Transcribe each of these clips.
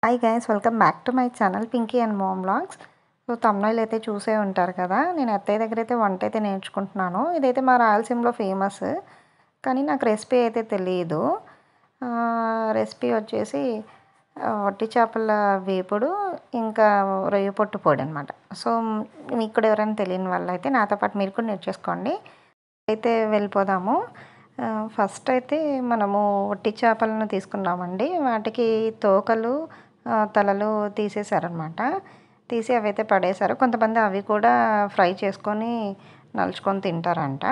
Hi guys, welcome back to my channel Pinky and mom vlogs. So thumbnail అయితే చూసే ఉంటారు కదా. నేను అత్తయ్య దగ్గర అయితే వంట అయితే నేర్చుకుంటున్నాను. ఇదైతే మా రాయలసీమలో ఫేమస్, కానీ నాకు రెసిపీ అయితే తెలియదు. రెసిపీ వచ్చేసి వట్టి చేపల వేపుడు, ఇంకా రొయ్య పొట్టు పొడి అనమాట. సో మీకు కూడా ఎవరైనా తెలియని వాళ్ళు అయితే నాతో పాటు మీరు కూడా నేర్చేసుకోండి. అయితే వెళ్ళిపోదాము. ఫస్ట్ అయితే మనము వట్టి చేపలను తీసుకున్నామండి. వాటికి తోకలు తలలు తీసేశారనమాట. తీసి అవైతే పడేశారు. కొంతమంది అవి కూడా ఫ్రై చేసుకొని నలుచుకొని తింటారంట.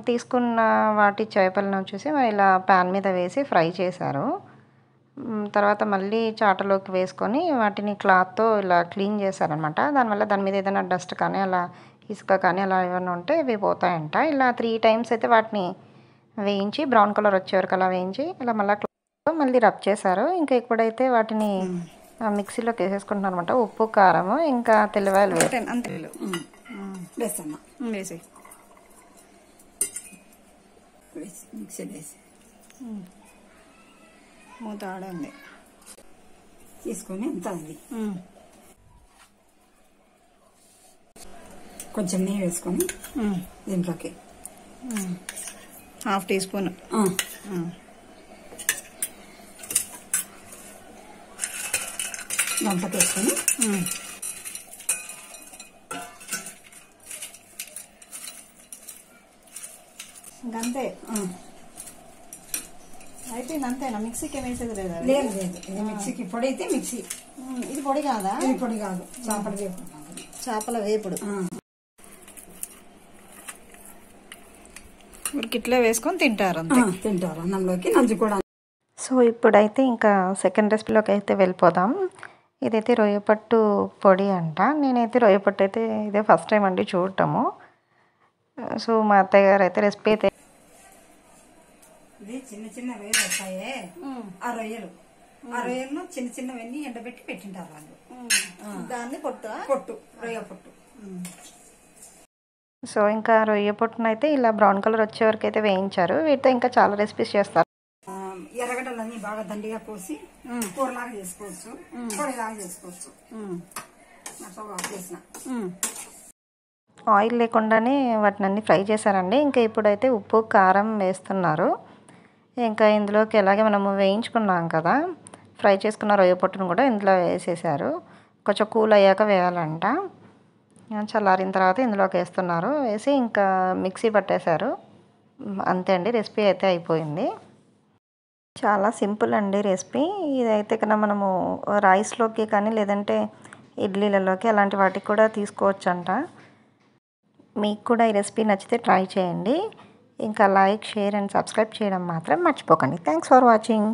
తీసుకున్న వాటి చేపలను వచ్చేసి ఇలా ప్యాన్ మీద వేసి ఫ్రై చేశారు. తర్వాత మళ్ళీ చాటలోకి వేసుకొని వాటిని క్లాత్తో ఇలా క్లీన్ చేశారనమాట. దానివల్ల దాని మీద ఏదైనా డస్ట్ కానీ అలా ఇసుక కానీ అలా ఏమైనా ఉంటే ఇవి పోతాయంట. ఇలా 3 times అయితే వాటిని వేయించి బ్రౌన్ కలర్ వచ్చే వరకు అలా వేయించి ఇలా మళ్ళీ రబ్ చేశారు. ఇంకా ఇప్పుడైతే వాటిని మిక్సీలోకి వేసేసుకుంటున్నాను అనమాట. ఉప్పు, కారం, ఇంకా తెల్లవాయలు మూత ఆడండి తీసుకొని ఎంత ఉంది కొంచెం నెయ్యి వేసుకొని దీంట్లోకి 1/2 teaspoon దాంట్లోకి వేసుకొని ఇంకంతే అయిపోయింది. అంతేనా? మిక్సీకి వేసేది లేదా? లేదు లేదు, ఇది మిక్సీకి పొడి అయితే మిక్సీ. ఇది పొడి కాదా? ఇది పొడి కాదు, చేపల వేపుడు. చేపల వేపుడు ఊరికి ఇట్లా వేసుకొని తింటారు, తింటారు అన్నంలోకి, నంజు కూడా. సో ఇప్పుడైతే ఇంకా సెకండ్ రెసిపీలోకి అయితే వెళ్ళిపోదాం. ఇదైతే రొయ్యపట్టు పొడి అంట. నేనైతే రొయ్యపట్టు అయితే ఇదే ఫస్ట్ టైం అండి చూడటము. సో మా అత్తయ్య గారు అయితే రెసిపీ అయితే ఇది చిన్న చిన్న రొయ్యలు వస్తాయే, ఆ రొయ్యలను చిన్న చిన్నవన్నీ ఎండబెట్టి పెట్టింటారు వాళ్ళు. దాన్ని పొట్టు రొయ్య పొట్టు. సో ఇంకా రొయ్య పొట్టును అయితే ఇలా బ్రౌన్ కలర్ వచ్చే వరకు అయితే వేయించారు. వీటితో ఇంకా చాలా రెసిపీస్ చేస్తారు. ఎర్రగడ్డలన్నీ బాగా దండిగా కోసి కూరలాగా చేసుకోవచ్చు, పొడిలాగా చేసుకోవచ్చు. ఆయిల్ లేకుండానే వాటిని అన్ని ఫ్రై చేశారండి. ఇంకా ఇప్పుడైతే ఉప్పు, కారం వేస్తున్నారు. ఇంకా ఇందులోకి ఎలాగే మనము వేయించుకున్నాం కదా, ఫ్రై చేసుకున్న రొయ్య పొట్టును కూడా ఇందులో వేసేసారు. కొంచెం కూల్ అయ్యాక వేయాలంట. చల్లారిన తర్వాత ఇందులోకి వేస్తున్నారు. వేసి ఇంకా మిక్సీ పట్టేశారు. అంతే అండి, రెసిపీ అయితే అయిపోయింది. చాలా సింపుల్ అండి రెసిపీ. ఇదైతే కన్నా మనము రైస్లోకి కానీ లేదంటే ఇడ్లీలలోకి అలాంటి వాటికి కూడా తీసుకోవచ్చు అంట. మీకు కూడా ఈ రెసిపీ నచ్చితే ట్రై చేయండి. ఇంకా లైక్, షేర్ అండ్ సబ్స్క్రైబ్ చేయడం మాత్రం మర్చిపోకండి. Thanks for watching.